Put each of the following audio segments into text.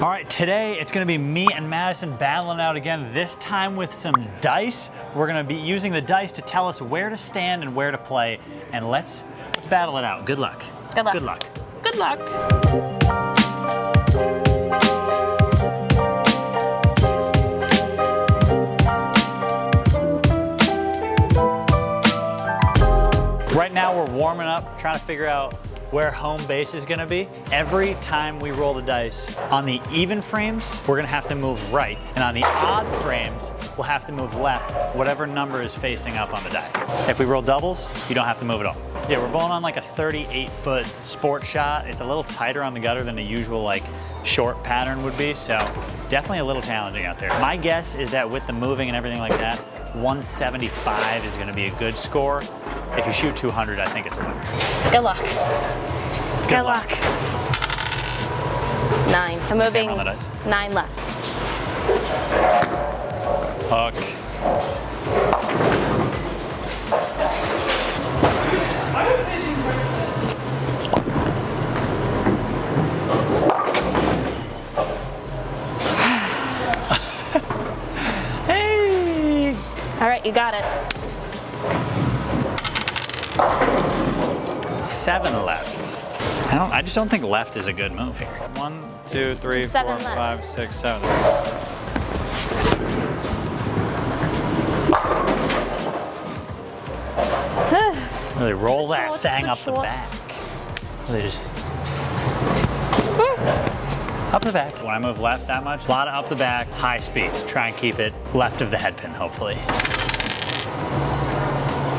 All right, today it's gonna be me and Madison battling out again, this time with some dice. We're gonna be using the dice to tell us where to stand and where to play, and let's battle it out. Good luck. Good luck. Good luck. Good luck. Right now we're warming up, trying to figure out where home base is gonna be. Every time we roll the dice, on the even frames, we're gonna have to move right. And on the odd frames, we'll have to move left, whatever number is facing up on the die. If we roll doubles, you don't have to move at all. Yeah, we're bowling on like a 38-foot sport shot. It's a little tighter on the gutter than the usual like short pattern would be, so definitely a little challenging out there. My guess is that with the moving and everything like that, 175 is gonna be a good score. If you shoot 200, I think it's a winner. Good luck. Good luck. 9. I'm moving. On the dice. 9 left. Hook. Hey! All right, you got it. 7 left. I just don't think left is a good move here. 1, 2, 3, 4, 7 left. 5, 6, 7. Really roll that thing up the back. Really just up the back. When I move left that much, a lot of up the back, high speed. Try and keep it left of the head pin, hopefully.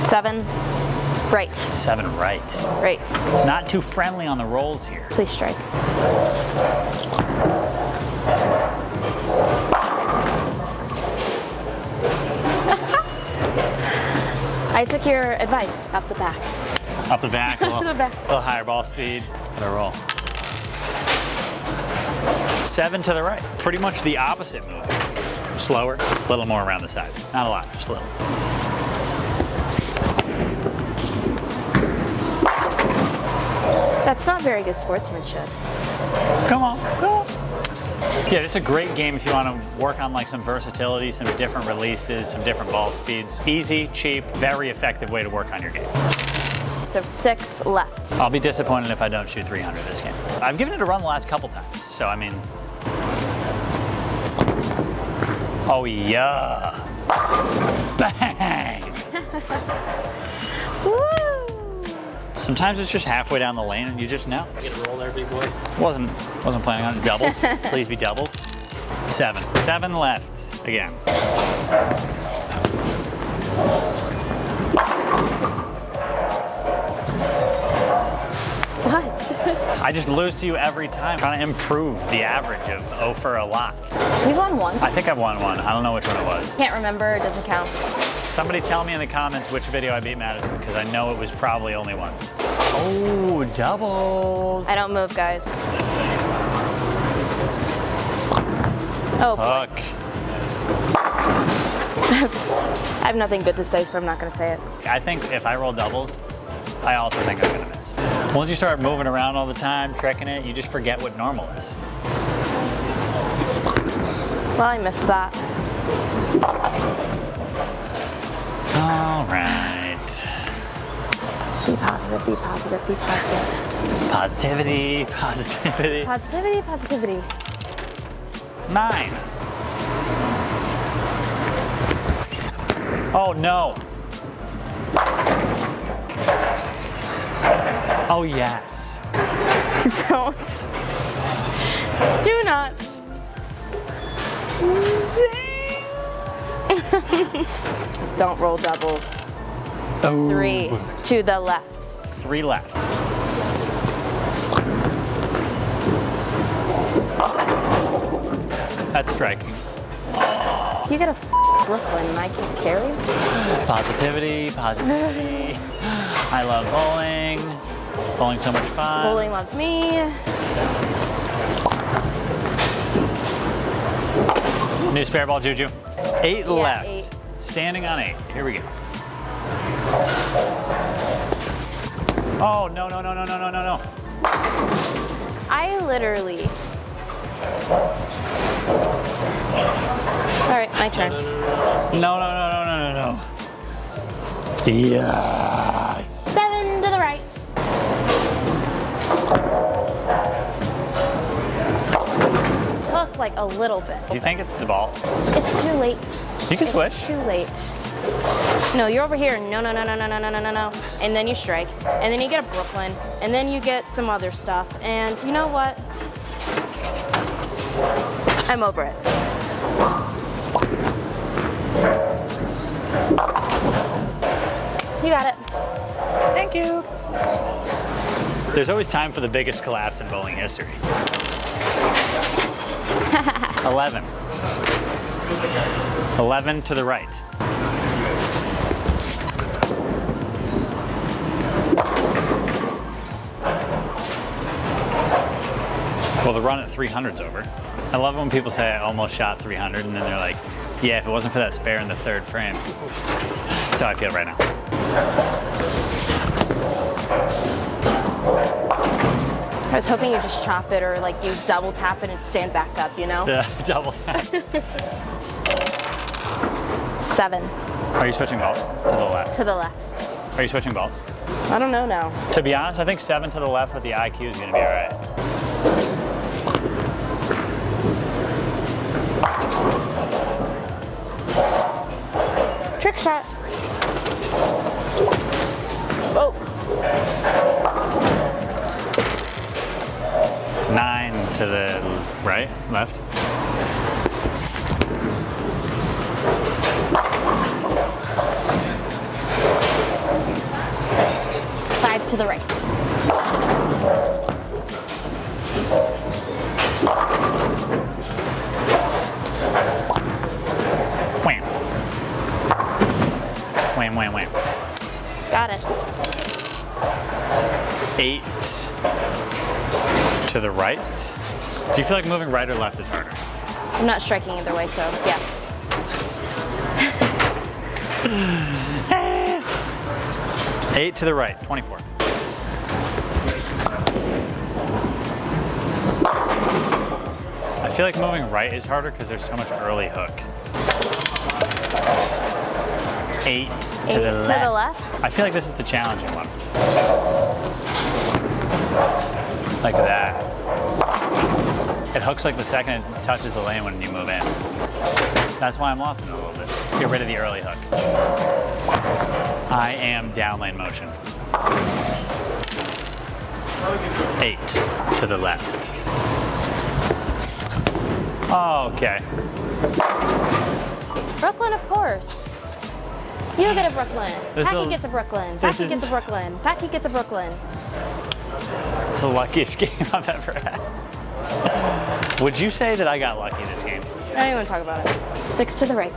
7 right. 7 right. Right. Not too friendly on the rolls here. Please strike. I took your advice. Up the back. Up the back, a little, The back. a little higher ball speed. Let her roll. 7 to the right. Pretty much the opposite move. Slower, a little more around the side. Not a lot, just a little. That's not very good sportsmanship. Come on, come on. Yeah, it's a great game if you want to work on like some versatility, some different releases, some different ball speeds. Easy, cheap, very effective way to work on your game. So 6 left. I'll be disappointed if I don't shoot 300 this game. I've given it a run the last couple times, so I mean. Oh yeah. Bang! Woo! Sometimes it's just halfway down the lane and you just know. Get a roll there, big boy. Wasn't planning on doubles. Please be doubles. 7. 7 left again. What? I just lose to you every time. Trying to improve the average of 0 for a lot. We won once. I think I've won one. I don't know which one it was. Can't remember. It doesn't count. Somebody tell me in the comments which video I beat Madison, because I know it was probably only once. Oh, doubles. I don't move, guys. Oh, boy. Hook. I have nothing good to say, so I'm not going to say it. I think if I roll doubles, I also think I'm gonna miss. Once you start moving around all the time, tricking it, you just forget what normal is. Well, I missed that. All right. Be positive, be positive, be positive. Positivity, positivity. Positivity, positivity. 9. Oh no. Oh yes. Don't. Do not. Don't roll doubles. Oh. 3 to the left. 3 left. That's striking. You get a Brooklyn and I can't carry? Positivity, positivity. I love bowling. Bowling's so much fun. Bowling loves me. New spare ball, Juju. 8 Yeah, left. 8. Standing on 8. Here we go. Oh, no. I literally My turn. No. Yes. 7 to the right. Hook like a little bit. Do you think it's the ball? It's too late. You can switch. It's too late. No, you're over here. No. And then you strike. And then you get a Brooklyn. And then you get some other stuff. And you know what? I'm over it. You got it. Thank you. There's always time for the biggest collapse in bowling history. 11. 11 to the right. Well, the run at 300's over. I love when people say I almost shot 300 and then they're like, yeah, if it wasn't for that spare in the third frame. That's how I feel right now. I was hoping you just chop it or like you double tap it and stand back up, you know? Yeah, double tap. 7 Are you switching balls? To the left. to the left. Are you switching balls? I don't know now. To be honest, I think 7 to the left with the IQ is going to be all right. Trick shot. Oh. 9 to the right, left. 5 to the right. Wham. Wham, wham, wham. Got it. 8 to the right. Do you feel like moving right or left is harder? I'm not striking either way, so yes. 8 to the right, 24. I feel like moving right is harder because there's so much early hook. 8 to the left. I feel like this is the challenging one. Like that. It hooks like the second it touches the lane when you move in. That's why I'm lofting it a little bit. Get rid of the early hook. I am down lane motion. 8 to the left. Oh, okay. Brooklyn, of course. You get a Brooklyn. This Packy is- gets a Brooklyn. this Packy is- gets a Brooklyn. Packy gets a Brooklyn. It's the luckiest game I've ever had. Would you say that I got lucky this game? I don't even talk about it. 6 to the right.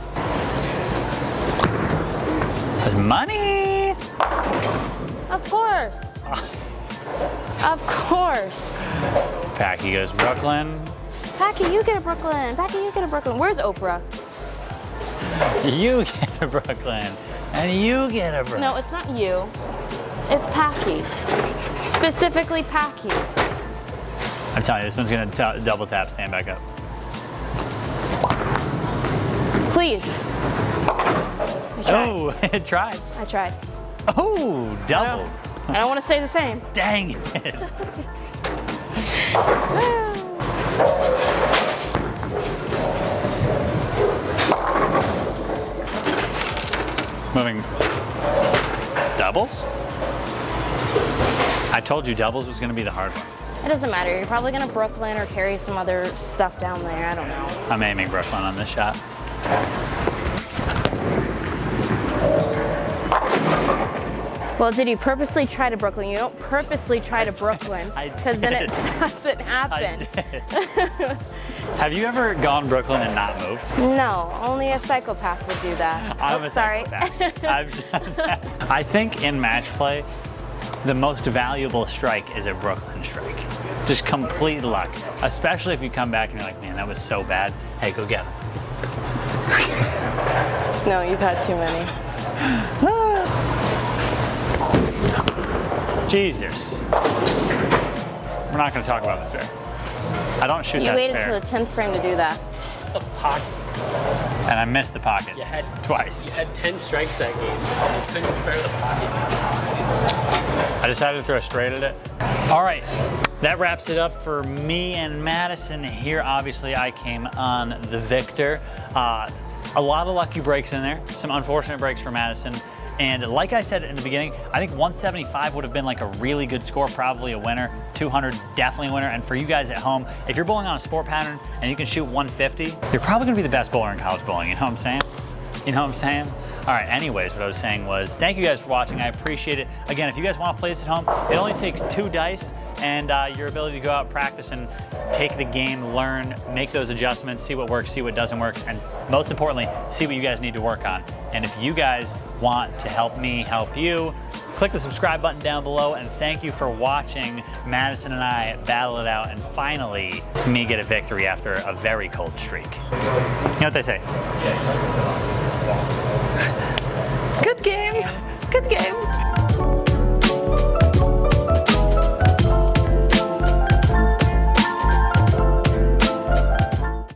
That's money! Of course. Of course. Packy goes Brooklyn. Packy, you get a Brooklyn. Packy, you get a Brooklyn. Where's Oprah? You get a Brooklyn. And you get a Brooklyn. No, it's not you. It's Packy. Specifically Packy. I'm telling you, this one's gonna double tap, stand back up. Please. I tried. Oh, it tried. I tried. Oh, doubles. I don't want to say the same. Dang it. Moving doubles? I told you doubles was gonna be the hard one. It doesn't matter. You're probably going to Brooklyn or carry some other stuff down there. I don't know. I'm aiming Brooklyn on this shot. Well, did you purposely try to Brooklyn? You don't purposely try to Brooklyn I because then it did. doesn't I happen. did. Have you ever gone Brooklyn and not moved? No, only a psychopath would do that. I'm Oh, a sorry. psychopath. I've done that. I think in match play, the most valuable strike is a Brooklyn strike. Just complete luck. Especially if you come back and you're like, man, that was so bad. Hey, go get it. No, you've had too many. Jesus. We're not going to talk about the spare. I don't shoot You that waited spare. till the 10th frame to do that. the pocket. And I missed the pocket You had twice. You had 10 strikes that game. You couldn't spare the pocket. I decided to throw straight at it. All right, that wraps it up for me and Madison here. Obviously, I came on the victor. A lot of lucky breaks in there, some unfortunate breaks for Madison. And like I said in the beginning, I think 175 would have been like a really good score, probably a winner. 200, definitely a winner. And for you guys at home, if you're bowling on a sport pattern and you can shoot 150, you're probably gonna be the best bowler in college bowling, you know what I'm saying? You know what I'm saying? All right, anyways, what I was saying was, thank you guys for watching. I appreciate it. Again, if you guys want to play this at home, it only takes 2 dice and your ability to go out, practice, and take the game, learn, make those adjustments, see what works, see what doesn't work, and most importantly, see what you guys need to work on. And if you guys want to help me help you, click the subscribe button down below, and thank you for watching Madison and I battle it out and finally me get a victory after a very cold streak. You know what they say? Good game. Good game.